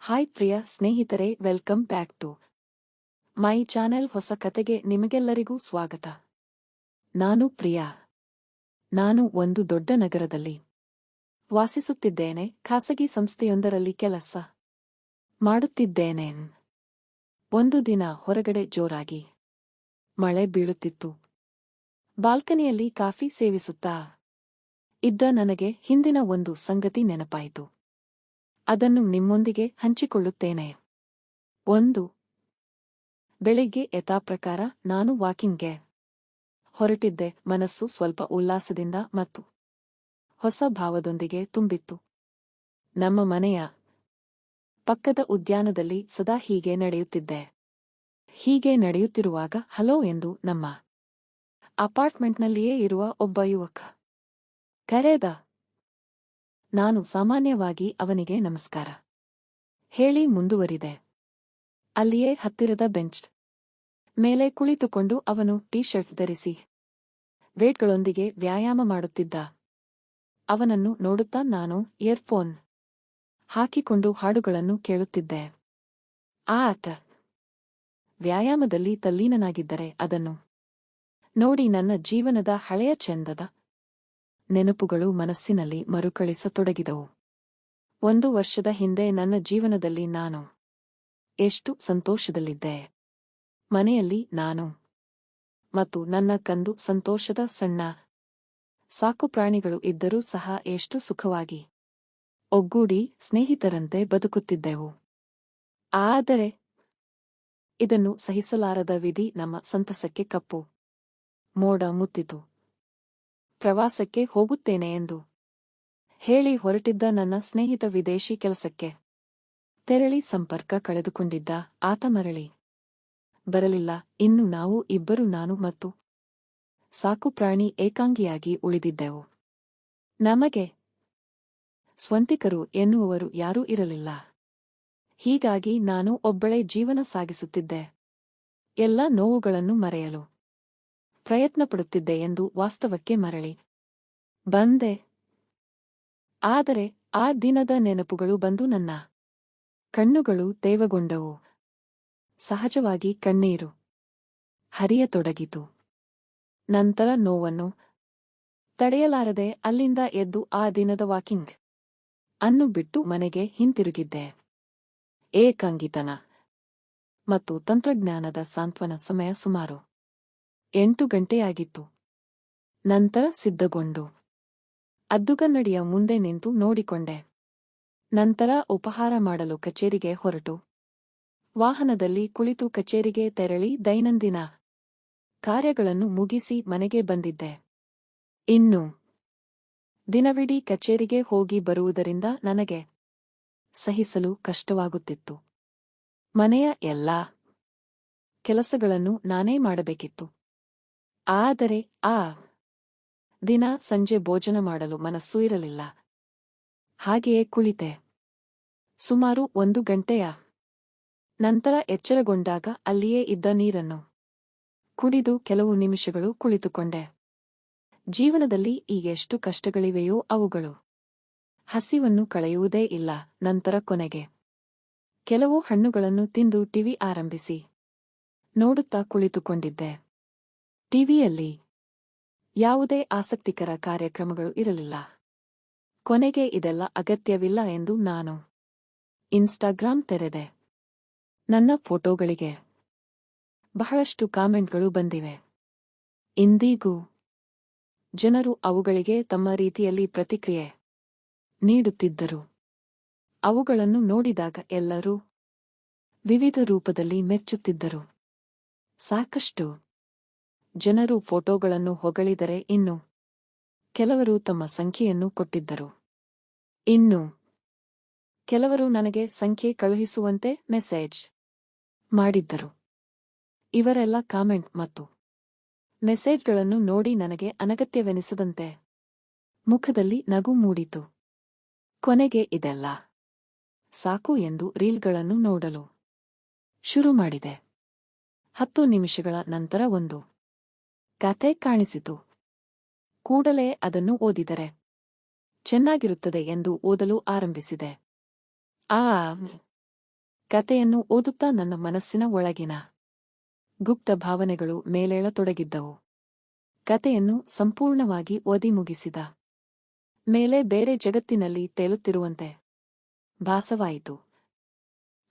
Hi ಪ್ರಿಯ ಸ್ನೇಹಿತರೆ, welcome back to my channel. ಹೊಸ ಕತೆಗೆ ನಿಮಗೆಲ್ಲರಿಗೂ ಸ್ವಾಗತ. ನಾನು ಪ್ರಿಯಾ. ನಾನು ಒಂದು ದೊಡ್ಡ ನಗರದಲ್ಲಿ ವಾಸಿಸುತ್ತಿದ್ದೇನೆ. ಖಾಸಗಿ ಸಂಸ್ಥೆಯೊಂದರಲ್ಲಿ ಕೆಲಸ ಮಾಡುತ್ತಿದ್ದೇನೆ. ಒಂದು ದಿನ ಹೊರಗಡೆ ಜೋರಾಗಿ ಮಳೆ ಬೀಳುತ್ತಿತ್ತು. ಬಾಲ್ಕನಿಯಲ್ಲಿ ಕಾಫಿ ಸೇವಿಸುತ್ತಾ ಇದ್ದ ನನಗೆ ಹಿಂದಿನ ಒಂದು ಸಂಗತಿ ನೆನಪಾಯಿತು. ಅದನ್ನು ನಿಮ್ಮೊಂದಿಗೆ ಹಂಚಿಕೊಳ್ಳುತ್ತೇನೆ. ಒಂದು ಬೆಳಿಗ್ಗೆ ಯಥಾಪ್ರಕಾರ ನಾನು ವಾಕಿಂಗ್ಗೆ ಹೊರಟಿದ್ದೆ. ಮನಸ್ಸು ಸ್ವಲ್ಪ ಉಲ್ಲಾಸದಿಂದ ಮತ್ತು ಹೊಸ ಭಾವದೊಂದಿಗೆ ತುಂಬಿತ್ತು. ನಮ್ಮ ಮನೆಯ ಪಕ್ಕದ ಉದ್ಯಾನದಲ್ಲಿ ಸದಾ ಹೀಗೆ ನಡೆಯುತ್ತಿದ್ದೆ. ಹೀಗೆ ನಡೆಯುತ್ತಿರುವಾಗ ಹಲೋ ಎಂದು ನಮ್ಮ ಅಪಾರ್ಟ್ಮೆಂಟ್ನಲ್ಲಿಯೇ ಇರುವ ಒಬ್ಬ ಯುವಕ ಕರೆದ. ನಾನು ಸಾಮಾನ್ಯವಾಗಿ ಅವನಿಗೆ ನಮಸ್ಕಾರ ಹೇಳಿ ಮುಂದುವರಿದೆ. ಅಲ್ಲಿಯೇ ಹತ್ತಿರದ ಬೆಂಚ್ ಮೇಲೆ ಕುಳಿತುಕೊಂಡು ಅವನು ಟೀ ಶರ್ಟ್ ಧರಿಸಿ ವೇಟ್ಗಳೊಂದಿಗೆ ವ್ಯಾಯಾಮ ಮಾಡುತ್ತಿದ್ದ. ಅವನನ್ನು ನೋಡುತ್ತಾ ನಾನು ಇಯರ್ಫೋನ್ ಹಾಕಿಕೊಂಡು ಹಾಡುಗಳನ್ನು ಕೇಳುತ್ತಿದ್ದೆ. ಆತ ವ್ಯಾಯಾಮದಲ್ಲಿ ತಲ್ಲೀನನಾಗಿದ್ದರೆ ಅದನ್ನು ನೋಡಿ ನನ್ನ ಜೀವನದ ಹಳೆಯ ಚೆಂದದ ನೆನಪುಗಳು ಮನಸ್ಸಿನಲ್ಲಿ ಮರುಕಳಿಸತೊಡಗಿದವು. 1 ವರ್ಷದ ಹಿಂದೆ ನನ್ನ ಜೀವನದಲ್ಲಿ ನಾನು ಎಷ್ಟು ಸಂತೋಷದಲ್ಲಿದ್ದೆ. ಮನೆಯಲ್ಲಿ ನಾನು ಮತ್ತು ನನ್ನ ಕಂದು ಸಂತೋಷದ ಸಣ್ಣ ಸಾಕುಪ್ರಾಣಿಗಳು ಇದ್ದರೂ ಸಹ ಎಷ್ಟು ಸುಖವಾಗಿ ಒಗ್ಗೂಡಿ ಸ್ನೇಹಿತರಂತೆ ಬದುಕುತ್ತಿದ್ದೆವು. ಆದರೆ ಇದನ್ನು ಸಹಿಸಲಾರದ ವಿಧಿ ನಮ್ಮ ಸಂತಸಕ್ಕೆ ಕಪ್ಪು ಮೋಡ ಮುತ್ತಿತು. ಪ್ರವಾಸಕ್ಕೆ ಹೋಗುತ್ತೇನೆ ಎಂದು ಹೇಳಿ ಹೊರಟಿದ್ದ ನನ್ನ ಸ್ನೇಹಿತ ವಿದೇಶಿ ಕೆಲಸಕ್ಕೆ ತೆರಳಿ ಸಂಪರ್ಕ ಕಳೆದುಕೊಂಡಿದ್ದ. ಆತ ಮರಳಿ ಬರಲಿಲ್ಲ. ಇನ್ನು ನಾವು ಇಬ್ಬರು, ನಾನು ಮತ್ತು ಸಾಕುಪ್ರಾಣಿ, ಏಕಾಂಗಿಯಾಗಿ ಉಳಿದಿದ್ದೆವು. ನಮಗೆ ಸ್ವಂತಿಕರು ಎನ್ನುವವರು ಯಾರೂ ಇರಲಿಲ್ಲ. ಹೀಗಾಗಿ ನಾನು ಒಬ್ಬಳೇ ಜೀವನ ಸಾಗಿಸುತ್ತಿದ್ದೆ. ಎಲ್ಲ ನೋವುಗಳನ್ನು ಮರೆಯಲು ಪ್ರಯತ್ನಪಡುತ್ತಿದ್ದೆ ಎಂದು ವಾಸ್ತವಕ್ಕೆ ಮರಳಿ ಬಂದೆ. ಆದರೆ ಆ ದಿನದ ನೆನಪುಗಳು ಬಂದು ನನ್ನ ಕಣ್ಣುಗಳು ತೇವಗೊಂಡವು. ಸಹಜವಾಗಿ ಕಣ್ಣೀರು ಹರಿಯತೊಡಗಿತು. ನಂತರ ನೋವನ್ನು ತಡೆಯಲಾರದೆ ಅಲ್ಲಿಂದ ಎದ್ದು ಆ ದಿನದ ವಾಕಿಂಗ್ ಅನ್ನು ಬಿಟ್ಟು ಮನೆಗೆ ಹಿಂತಿರುಗಿದ್ದೆ. ಏಕಾಂಗಿತನ ಮತ್ತು ತಂತ್ರಜ್ಞಾನದ ಸಾಂತ್ವನ. ಸಮಯ ಸುಮಾರು 8 ಗಂಟೆಯಾಗಿತ್ತು. ನಂತರ ಸಿದ್ಧಗೊಂಡು ಅದ್ದುಗನ್ನಡಿಯ ಮುಂದೆ ನಿಂತು ನೋಡಿಕೊಂಡೆ. ನಂತರ ಉಪಹಾರ ಮಾಡಲು ಕಚೇರಿಗೆ ಹೊರಟು ವಾಹನದಲ್ಲಿ ಕುಳಿತು ಕಚೇರಿಗೆ ತೆರಳಿ ದೈನಂದಿನ ಕಾರ್ಯಗಳನ್ನು ಮುಗಿಸಿ ಮನೆಗೆ ಬಂದಿದ್ದೆ. ಇನ್ನು ದಿನವಿಡೀ ಕಚೇರಿಗೆ ಹೋಗಿ ಬರುವುದರಿಂದ ನನಗೆ ಸಹಿಸಲು ಕಷ್ಟವಾಗುತ್ತಿತ್ತು. ಮನೆಯ ಎಲ್ಲಾ ಕೆಲಸಗಳನ್ನು ನಾನೇ ಮಾಡಬೇಕಿತ್ತು. ಆದರೆ ಆ ದಿನ ಸಂಜೆ ಭೋಜನ ಮಾಡಲು ಮನಸ್ಸೂ ಇರಲಿಲ್ಲ. ಹಾಗೆಯೇ ಕುಳಿತೆ. ಸುಮಾರು 1 ಗಂಟೆಯ ನಂತರ ಎಚ್ಚರಗೊಂಡಾಗ ಅಲ್ಲಿಯೇ ಇದ್ದ ನೀರನ್ನು ಕುಡಿದು ಕೆಲವು ನಿಮಿಷಗಳು ಕುಳಿತುಕೊಂಡೆ. ಜೀವನದಲ್ಲಿ ಈಗೆಷ್ಟು ಕಷ್ಟಗಳಿವೆಯೋ ಅವುಗಳು ಹಸಿವನ್ನು ಕಳೆಯುವುದೇ ಇಲ್ಲ. ನಂತರ ಕೊನೆಗೆ ಕೆಲವು ಹಣ್ಣುಗಳನ್ನು ತಿಂದು ಟಿವಿ ಆರಂಭಿಸಿ ನೋಡುತ್ತಾ ಕುಳಿತುಕೊಂಡಿದ್ದೆ. ಟಿವಿಯಲ್ಲಿ ಯಾವುದೇ ಆಸಕ್ತಿಕರ ಕಾರ್ಯಕ್ರಮಗಳು ಇರಲಿಲ್ಲ. ಕೊನೆಗೆ ಇದೆಲ್ಲ ಅಗತ್ಯವಿಲ್ಲ ಎಂದು ನಾನು ಇನ್ಸ್ಟಾಗ್ರಾಮ್ ತೆರೆದೆ. ನನ್ನ ಫೋಟೋಗಳಿಗೆ ಬಹಳಷ್ಟು ಕಾಮೆಂಟ್ಗಳು ಬಂದಿವೆ. ಇಂದಿಗೂ ಜನರು ಅವುಗಳಿಗೆ ತಮ್ಮ ರೀತಿಯಲ್ಲಿ ಪ್ರತಿಕ್ರಿಯೆ ನೀಡುತ್ತಿದ್ದರು. ಅವುಗಳನ್ನು ನೋಡಿದಾಗ ಎಲ್ಲರೂ ವಿವಿಧ ರೂಪದಲ್ಲಿ ಮೆಚ್ಚುತ್ತಿದ್ದರು. ಸಾಕಷ್ಟು ಜನರು ಫೋಟೋಗಳನ್ನು ಹೊಗಳಿದರೆ ಇನ್ನು ಕೆಲವರು ತಮ್ಮ ಸಂಖ್ಯೆಯನ್ನು ಕೊಟ್ಟಿದ್ದರು. ಇನ್ನು ಕೆಲವರು ನನಗೆ ಸಂಖ್ಯೆ ಕಳುಹಿಸುವಂತೆ ಮೆಸೇಜ್ ಮಾಡಿದ್ದರು. ಇವರೆಲ್ಲ ಕಾಮೆಂಟ್ ಮತ್ತು ಮೆಸೇಜ್ಗಳನ್ನು ನೋಡಿ ನನಗೆ ಅನಗತ್ಯವೆನಿಸದಂತೆ ಮುಖದಲ್ಲಿ ನಗು ಮೂಡಿತು. ಕೊನೆಗೆ ಇದೆಲ್ಲ ಸಾಕು ಎಂದು ರೀಲ್ಗಳನ್ನು ನೋಡಲು ಶುರು ಮಾಡಿದೆ. 10 ನಿಮಿಷಗಳ ನಂತರ ಒಂದು ಕತೆ ಕಾಣಿಸಿತು. ಕೂಡಲೇ ಅದನ್ನು ಓದಿದರೆ ಚೆನ್ನಾಗಿರುತ್ತದೆ ಎಂದು ಓದಲು ಆರಂಭಿಸಿದೆ. ಆ ಕತೆಯನ್ನು ಓದುತ್ತಾ ನನ್ನ ಮನಸ್ಸಿನ ಒಳಗಿನ ಗುಪ್ತ ಭಾವನೆಗಳು ಮೇಲೇಳತೊಡಗಿದ್ದವು. ಕತೆಯನ್ನು ಸಂಪೂರ್ಣವಾಗಿ ಓದಿ ಮುಗಿಸಿದ ಮೇಲೆ ಬೇರೆ ಜಗತ್ತಿನಲ್ಲಿ ತೇಲುತ್ತಿರುವಂತೆ ಭಾಸವಾಯಿತು.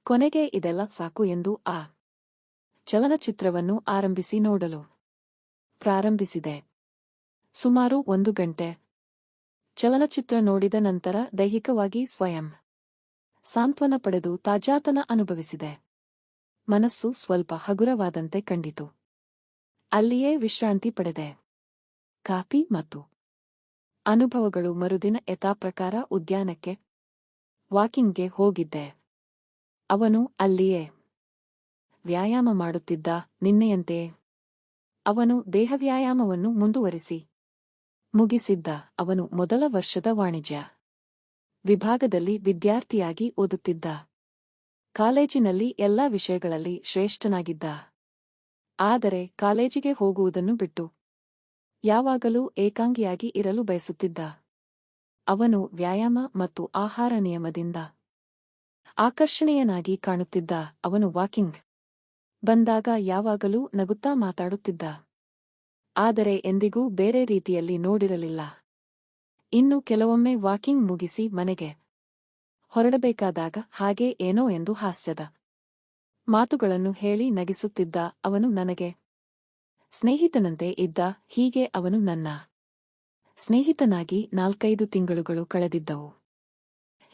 ಕೊನೆಗೆ ಇದೆಲ್ಲ ಸಾಕು ಎಂದು ಆ ಚಲನಚಿತ್ರವನ್ನು ಆರಂಭಿಸಿ ನೋಡಲು ಪ್ರಾರಂಭಿಸಿದೆ. ಸುಮಾರು 1 ಗಂಟೆ ಚಲನಚಿತ್ರ ನೋಡಿದ ನಂತರ ದೈಹಿಕವಾಗಿ ಸ್ವಯಂ ಸಾಂತ್ವನ ಪಡೆದು ತಾಜಾತನ ಅನುಭವಿಸಿದೆ. ಮನಸ್ಸು ಸ್ವಲ್ಪ ಹಗುರವಾದಂತೆ ಕಂಡಿತು. ಅಲ್ಲಿಯೇ ವಿಶ್ರಾಂತಿ ಪಡೆದೆ. ಕಾಫಿ ಮತ್ತು ಅನುಭವಗಳು ಮರುದಿನ ಯಥಾಪ್ರಕಾರ ಉದ್ಯಾನಕ್ಕೆ ವಾಕಿಂಗ್ಗೆ ಹೋಗಿದ್ದೆ. ಅವನು ಅಲ್ಲಿಯೇ ವ್ಯಾಯಾಮ ಮಾಡುತ್ತಿದ್ದ. ನಿನ್ನೆಯಂತೆಯೇ ಅವನು ದೇಹವ್ಯಾಯಾಮವನ್ನು ಮುಂದುವರಿಸಿ ಮುಗಿಸಿದ್ದ. ಅವನು ಮೊದಲ ವರ್ಷದ ವಾಣಿಜ್ಯ ವಿಭಾಗದಲ್ಲಿ ವಿದ್ಯಾರ್ಥಿಯಾಗಿ ಓದುತ್ತಿದ್ದ. ಕಾಲೇಜಿನಲ್ಲಿ ಎಲ್ಲಾ ವಿಷಯಗಳಲ್ಲಿ ಶ್ರೇಷ್ಠನಾಗಿದ್ದ. ಆದರೆ ಕಾಲೇಜಿಗೆ ಹೋಗುವುದನ್ನು ಬಿಟ್ಟು ಯಾವಾಗಲೂ ಏಕಾಂಗಿಯಾಗಿ ಇರಲು ಬಯಸುತ್ತಿದ್ದ. ಅವನು ವ್ಯಾಯಾಮ ಮತ್ತು ಆಹಾರ ನಿಯಮದಿಂದ ಆಕರ್ಷಣೀಯನಾಗಿ ಕಾಣುತ್ತಿದ್ದ. ಅವನು ವಾಕಿಂಗ್ ಬಂದಾಗ ಯಾವಾಗಲೂ ನಗುತ್ತಾ ಮಾತಾಡುತ್ತಿದ್ದ. ಆದರೆ ಎಂದಿಗೂ ಬೇರೆ ರೀತಿಯಲ್ಲಿ ನೋಡಿರಲಿಲ್ಲ. ಇನ್ನು ಕೆಲವೊಮ್ಮೆ ವಾಕಿಂಗ್ ಮುಗಿಸಿ ಮನೆಗೆ ಹೊರಡಬೇಕಾದಾಗ ಹಾಗೆ ಏನೋ ಎಂದು ಹಾಸ್ಯದ ಮಾತುಗಳನ್ನು ಹೇಳಿ ನಗಿಸುತ್ತಿದ್ದ. ಅವನು ನನಗೆ ಸ್ನೇಹಿತನಂತೆ ಇದ್ದ. ಹೀಗೆ ಅವನು ನನ್ನ ಸ್ನೇಹಿತನಾಗಿ 4-5 ತಿಂಗಳುಗಳು ಕಳೆದಿದ್ದವು.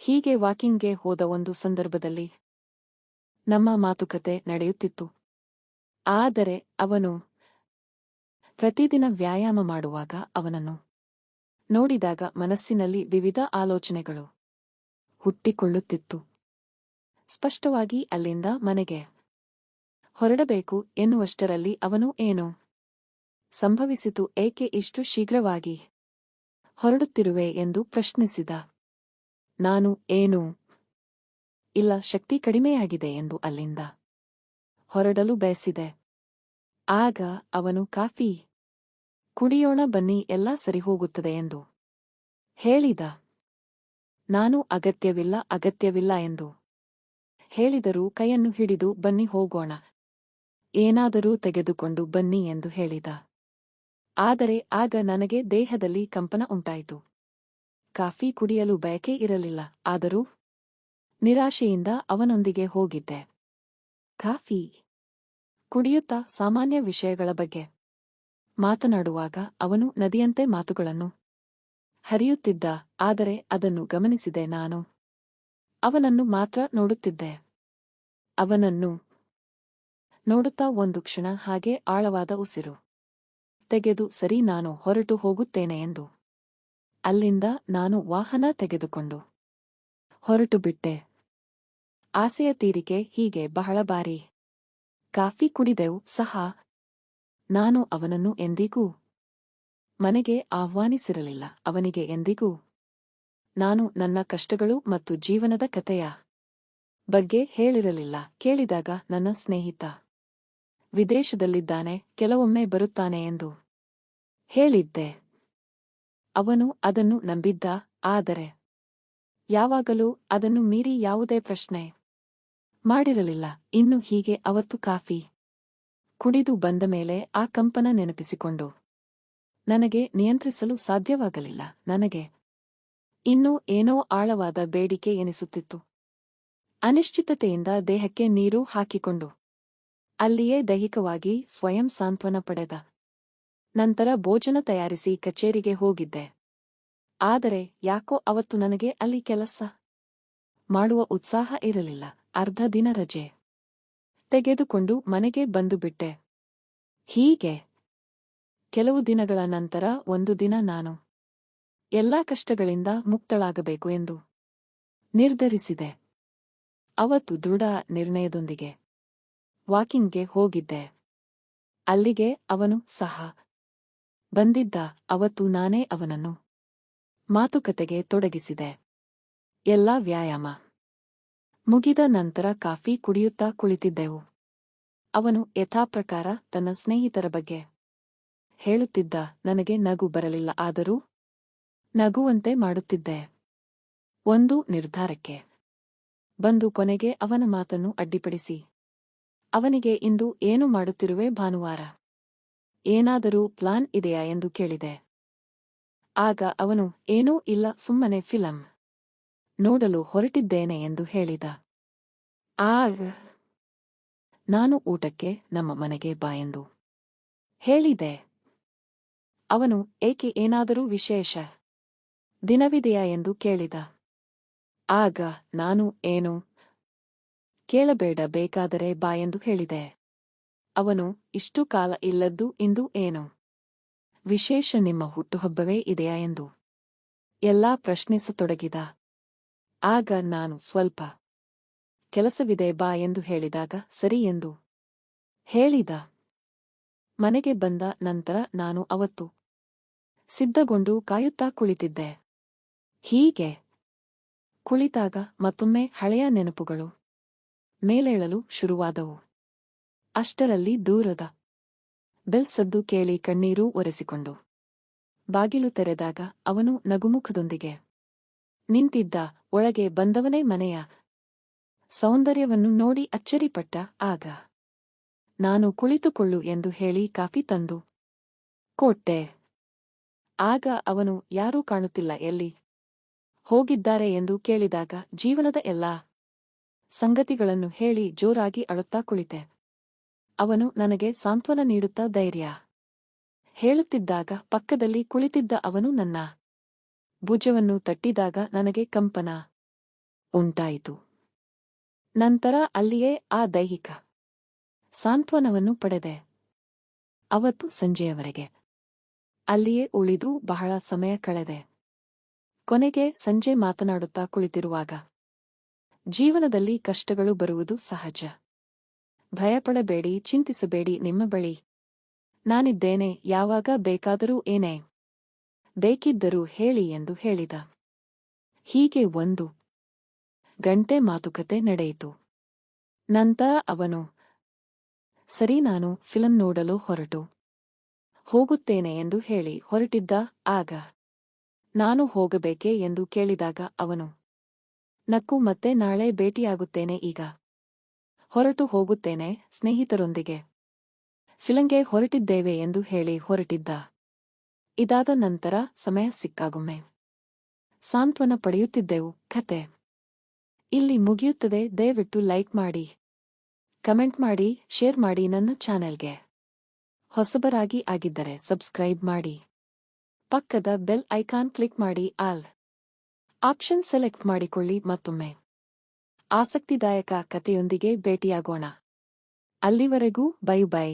ಹೀಗೆ ವಾಕಿಂಗ್ಗೆ ಹೋದ ಒಂದು ಸಂದರ್ಭದಲ್ಲಿ ನಮ್ಮ ಮಾತುಕತೆ ನಡೆಯುತ್ತಿತ್ತು. ಆದರೆ ಅವನು ಪ್ರತಿದಿನ ವ್ಯಾಯಾಮ ಮಾಡುವಾಗ ಅವನನ್ನು ನೋಡಿದಾಗ ಮನಸ್ಸಿನಲ್ಲಿ ವಿವಿಧ ಆಲೋಚನೆಗಳು ಹುಟ್ಟಿಕೊಳ್ಳುತ್ತಿತ್ತು. ಸ್ಪಷ್ಟವಾಗಿ ಅಲ್ಲಿಂದ ಮನೆಗೆ ಹೊರಡಬೇಕು ಎನ್ನುವಷ್ಟರಲ್ಲಿ ಅವನು ಏನೋ ಸಂಭವಿಸಿತು. ಏಕೆ ಇಷ್ಟು ಶೀಘ್ರವಾಗಿ ಹೊರಡುತ್ತಿರುವೆ ಎಂದು ಪ್ರಶ್ನಿಸಿದ. ನಾನು ಏನೂ ಇಲ್ಲ, ಶಕ್ತಿ ಕಡಿಮೆಯಾಗಿದೆ ಎಂದು ಅಲ್ಲಿಂದ ಹೊರಡಲು ಬಯಸಿದೆ. ಆಗ ಅವನು ಕಾಫಿ ಕುಡಿಯೋಣ ಬನ್ನಿ, ಎಲ್ಲ ಸರಿಹೋಗುತ್ತದೆ ಎಂದು ಹೇಳಿದ. ನಾನು ಅಗತ್ಯವಿಲ್ಲ ಎಂದು ಹೇಳಿದರೂ ಕೈಯನ್ನು ಹಿಡಿದು ಬನ್ನಿ ಹೋಗೋಣ, ಏನಾದರೂ ತೆಗೆದುಕೊಂಡು ಬನ್ನಿ ಎಂದು ಹೇಳಿದ. ಆದರೆ ಆಗ ನನಗೆ ದೇಹದಲ್ಲಿ ಕಂಪನ ಉಂಟಾಯಿತು. ಕಾಫಿ ಕುಡಿಯಲು ಬಯಕೆ ಇರಲಿಲ್ಲ. ಆದರೂ ನಿರಾಶೆಯಿಂದ ಅವನೊಂದಿಗೆ ಹೋಗಿದ್ದೆ. ಕಾಫಿ ಕುಡಿಯುತ್ತಾ ಸಾಮಾನ್ಯ ವಿಷಯಗಳ ಬಗ್ಗೆ ಮಾತನಾಡುವಾಗ ಅವನು ನದಿಯಂತೆ ಮಾತುಗಳನ್ನು ಹರಿಯುತ್ತಿದ್ದ. ಆದರೆ ಅದನ್ನು ಗಮನಿಸಿದೆ. ನಾನು ಅವನನ್ನು ಮಾತ್ರ ನೋಡುತ್ತಿದ್ದೆ. ಅವನನ್ನು ನೋಡುತ್ತಾ ಒಂದು ಕ್ಷಣ ಹಾಗೆ ಆಳವಾದ ಉಸಿರು ತೆಗೆದು ಸರಿ, ನಾನು ಹೊರಟು ಹೋಗುತ್ತೇನೆ ಎಂದು ಅಲ್ಲಿಂದ ನಾನು ವಾಹನ ತೆಗೆದುಕೊಂಡು ಹೊರಟು ಬಿಟ್ಟೆ. ಆಸೆಯ ತೀರಿಕೆ ಹೀಗೆ ಬಹಳ ಬಾರಿ ಕಾಫಿ ಕುಡಿದೆವು ಸಹ. ನಾನು ಅವನನ್ನು ಎಂದಿಗೂ ಮನೆಗೆ ಆಹ್ವಾನಿಸಿರಲಿಲ್ಲ. ಅವನಿಗೆ ಎಂದಿಗೂ ನಾನು ನನ್ನ ಕಷ್ಟಗಳು ಮತ್ತು ಜೀವನದ ಕಥೆಯ ಬಗ್ಗೆ ಹೇಳಿರಲಿಲ್ಲ. ಕೇಳಿದಾಗ ನನ್ನ ಸ್ನೇಹಿತ ವಿದೇಶದಲ್ಲಿದ್ದಾನೆ, ಕೆಲವೊಮ್ಮೆ ಬರುತ್ತಾನೆ ಎಂದು ಹೇಳಿದ್ದೆ. ಅವನು ಅದನ್ನು ನಂಬಿದ್ದ. ಆದರೆ ಯಾವಾಗಲೂ ಅದನ್ನು ಮೀರಿ ಯಾವುದೇ ಪ್ರಶ್ನೆ ಮಾಡಿರಲಿಲ್ಲ. ಇನ್ನು ಹೀಗೆ ಅವತ್ತು ಕಾಫಿ ಕುಡಿದು ಬಂದ ಮೇಲೆ ಆ ಕಂಪನ ನೆನಪಿಸಿಕೊಂಡು ನನಗೆ ನಿಯಂತ್ರಿಸಲು ಸಾಧ್ಯವಾಗಲಿಲ್ಲ. ನನಗೆ ಇನ್ನೂ ಏನೋ ಆಳವಾದ ಬೇಡಿಕೆ ಎನಿಸುತ್ತಿತ್ತು. ಅನಿಶ್ಚಿತತೆಯಿಂದ ದೇಹಕ್ಕೆ ನೀರು ಹಾಕಿಕೊಂಡು ಅಲ್ಲಿಯೇ ದೈಹಿಕವಾಗಿ ಸ್ವಯಂ ಸಾಂತ್ವನ ಪಡೆದ ನಂತರ ಭೋಜನ ತಯಾರಿಸಿ ಕಚೇರಿಗೆ ಹೋಗಿದ್ದೆ. ಆದರೆ ಯಾಕೋ ಅವತ್ತು ನನಗೆ ಅಲ್ಲಿ ಕೆಲಸ ಮಾಡುವ ಉತ್ಸಾಹ ಇರಲಿಲ್ಲ. ಅರ್ಧ ದಿನ ರಜೆ ತೆಗೆದುಕೊಂಡು ಮನೆಗೆ ಬಂದುಬಿಟ್ಟೆ. ಹೀಗೆ ಕೆಲವು ದಿನಗಳ ನಂತರ ಒಂದು ದಿನ ನಾನು ಎಲ್ಲಾ ಕಷ್ಟಗಳಿಂದ ಮುಕ್ತಳಾಗಬೇಕು ಎಂದು ನಿರ್ಧರಿಸಿದೆ. ಅವತ್ತು ದೃಢ ನಿರ್ಣಯದೊಂದಿಗೆ ವಾಕಿಂಗ್ಗೆ ಹೋಗಿದ್ದೆ. ಅಲ್ಲಿಗೆ ಅವನು ಸಹ ಬಂದಿದ್ದ. ಅವತ್ತು ನಾನೇ ಅವನನ್ನು ಮಾತುಕತೆಗೆ ತೊಡಗಿಸಿದೆ. ಎಲ್ಲಾ ವ್ಯಾಯಾಮ ಮುಗಿದ ನಂತರ ಕಾಫಿ ಕುಡಿಯುತ್ತಾ ಕುಳಿತಿದ್ದೆವು. ಅವನು ಯಥಾಪ್ರಕಾರ ತನ್ನ ಸ್ನೇಹಿತರ ಬಗ್ಗೆ ಹೇಳುತ್ತಿದ್ದ. ನನಗೆ ನಗು ಬರಲಿಲ್ಲ, ಆದರೂ ನಗುವಂತೆ ಮಾಡುತ್ತಿದ್ದೆ. ಒಂದು ನಿರ್ಧಾರಕ್ಕೆ ಬಂದು ಕೊನೆಗೆ ಅವನ ಮಾತನ್ನು ಅಡ್ಡಿಪಡಿಸಿ ಅವನಿಗೆ ಇಂದು ಏನು ಮಾಡುತ್ತಿರುವೆ ಭಾನುವಾರ ಏನಾದರೂ ಪ್ಲಾನ್ ಇದೆಯಾ ಎಂದು ಕೇಳಿದೆ. ಆಗ ಅವನು ಏನೂ ಇಲ್ಲ ಸುಮ್ಮನೆ ಫಿಲಂ ನೋಡಲು ಹೊರಟಿದ್ದೇನೆ ಎಂದು ಹೇಳಿದ. ಆಗ ನಾನು ಊಟಕ್ಕೆ ನಮ್ಮ ಮನೆಗೆ ಬಾ ಎಂದು ಹೇಳಿದೆ. ಅವನು ಏಕೆ ಏನಾದರೂ ವಿಶೇಷ ದಿನವಿದೆಯಾ ಎಂದು ಕೇಳಿದ. ಆಗ ನಾನು ಏನು ಕೇಳಬೇಡ ಬೇಕಾದರೆ ಬಾ ಎಂದು ಹೇಳಿದೆ. ಅವನು ಇಷ್ಟು ಕಾಲ ಇಲ್ಲದ್ದು ಇಂದು ಏನು ವಿಶೇಷ ನಿಮ್ಮ ಹುಟ್ಟುಹಬ್ಬವೇ ಇದೆಯಾ ಎಂದು ಎಲ್ಲಾ ಪ್ರಶ್ನಿಸತೊಡಗಿದ. ಆಗ ನಾನು ಸ್ವಲ್ಪ ಕೆಲಸವಿದೆ ಬಾ ಎಂದು ಹೇಳಿದಾಗ ಸರಿ ಎಂದು ಹೇಳಿದ. ಮನೆಗೆ ಬಂದ ನಂತರ ನಾನು ಅವತ್ತು ಸಿದ್ಧಗೊಂಡು ಕಾಯುತ್ತಾ ಕುಳಿತಿದ್ದೆ. ಹೀಗೆ ಕುಳಿತಾಗ ಮತ್ತೊಮ್ಮೆ ಹಳೆಯ ನೆನಪುಗಳು ಮೇಲೇಳಲು ಶುರುವಾದವು. ಅಷ್ಟರಲ್ಲಿ ದೂರದ ಬೆಲ್ ಸದ್ದು ಕೇಳಿ ಕಣ್ಣೀರು ಒರೆಸಿಕೊಂಡು ಬಾಗಿಲು ತೆರೆದಾಗ ಅವನು ನಗುಮುಖದೊಂದಿಗೆ ನಿಂತಿದ್ದ. ಒಳಗೆ ಬಂದವನೇ ಮನೆಯ ಸೌಂದರ್ಯವನ್ನು ನೋಡಿ ಅಚ್ಚರಿಪಟ್ಟ. ಆಗ ನಾನು ಕುಳಿತುಕೊಳ್ಳು ಎಂದು ಹೇಳಿ ಕಾಫಿ ತಂದು ಕೊಟ್ಟೆ. ಆಗ ಅವನು ಯಾರೂ ಕಾಣುತ್ತಿಲ್ಲ ಎಲ್ಲಿ ಹೋಗಿದ್ದಾರೆ ಎಂದು ಕೇಳಿದಾಗ ಜೀವನದ ಎಲ್ಲಾ ಸಂಗತಿಗಳನ್ನು ಹೇಳಿ ಜೋರಾಗಿ ಅಳುತ್ತಾ ಕುಳಿತೆ. ಅವನು ನನಗೆ ಸಾಂತ್ವನ ನೀಡುತ್ತಾ ಧೈರ್ಯ ಹೇಳುತ್ತಿದ್ದಾಗ ಪಕ್ಕದಲ್ಲಿ ಕುಳಿತಿದ್ದ ಅವನು ನನ್ನ ಭುಜವನ್ನು ತಟ್ಟಿದಾಗ ನನಗೆ ಕಂಪನ ಉಂಟಾಯಿತು. ನಂತರ ಅಲ್ಲಿಯೇ ಆ ದೈಹಿಕ ಸಾಂತ್ವನವನ್ನು ಪಡೆದೆ. ಅವತ್ತು ಸಂಜೆಯವರೆಗೆ ಅಲ್ಲಿಯೇ ಉಳಿದು ಬಹಳ ಸಮಯ ಕಳೆದೆ. ಕೊನೆಗೆ ಸಂಜೆ ಮಾತನಾಡುತ್ತಾ ಕುಳಿತಿರುವಾಗ ಜೀವನದಲ್ಲಿ ಕಷ್ಟಗಳು ಬರುವುದು ಸಹಜ. ಭಯಪಡಬೇಡಿ, ಚಿಂತಿಸಬೇಡಿ, ನಿಮ್ಮ ಬಳಿ ನಾನಿದ್ದೇನೆ, ಯಾವಾಗ ಬೇಕಾದರೂ ಏನೇ ಬೇಕಿದ್ದರೂ ಹೇಳಿ ಎಂದು ಹೇಳಿದ. ಹೀಗೆ 1 ಗಂಟೆ ಮಾತುಕತೆ ನಡೆಯಿತು. ನಂತರ ಅವನು ಸರಿ ನಾನು ಫಿಲಂ ನೋಡಲು ಹೋಗುತ್ತೇನೆ ಎಂದು ಹೇಳಿ ಹೊರಟಿದ್ದ. ಆಗ ನಾನು ಹೋಗಬೇಕೇ ಎಂದು ಕೇಳಿದಾಗ ಅವನು ನಕ್ಕು ಮತ್ತೆ ನಾಳೆ ಭೇಟಿಯಾಗುತ್ತೇನೆ, ಈಗ ಹೊರಟು ಹೋಗುತ್ತೇನೆ, ಸ್ನೇಹಿತರೊಂದಿಗೆ ಫಿಲಂಗೆ ಹೊರಟಿದ್ದೇವೆ ಎಂದು ಹೇಳಿ ಹೊರಟಿದ್ದ. ಇದಾದ ನಂತರ ಸಮಯ ಸಿಕ್ಕಾಗೊಮ್ಮೆ ಸಾಂತ್ವನ ಪಡೆಯುತ್ತಿದ್ದೆವು. ಕತೆ ಇಲ್ಲಿ ಮುಗಿಯುತ್ತದೆ. ದಯವಿಟ್ಟು ಲೈಕ್ ಮಾಡಿ, ಕಮೆಂಟ್ ಮಾಡಿ, ಶೇರ್ ಮಾಡಿ. ನನ್ನ ಚಾನೆಲ್ಗೆ ಹೊಸಬರಾಗಿ ಆಗಿದ್ದರೆ ಸಬ್ಸ್ಕ್ರೈಬ್ ಮಾಡಿ. ಪಕ್ಕದ ಬೆಲ್ ಐಕಾನ್ ಕ್ಲಿಕ್ ಮಾಡಿ. ಆಲ್ ಆಪ್ಷನ್ ಸೆಲೆಕ್ಟ್ ಮಾಡಿಕೊಳ್ಳಿ. ಮತ್ತೊಮ್ಮೆ ಆಸಕ್ತಿದಾಯಕ ಕಥೆಯೊಂದಿಗೆ ಭೇಟಿಯಾಗೋಣ. ಅಲ್ಲಿವರೆಗೂ ಬೈ ಬೈ.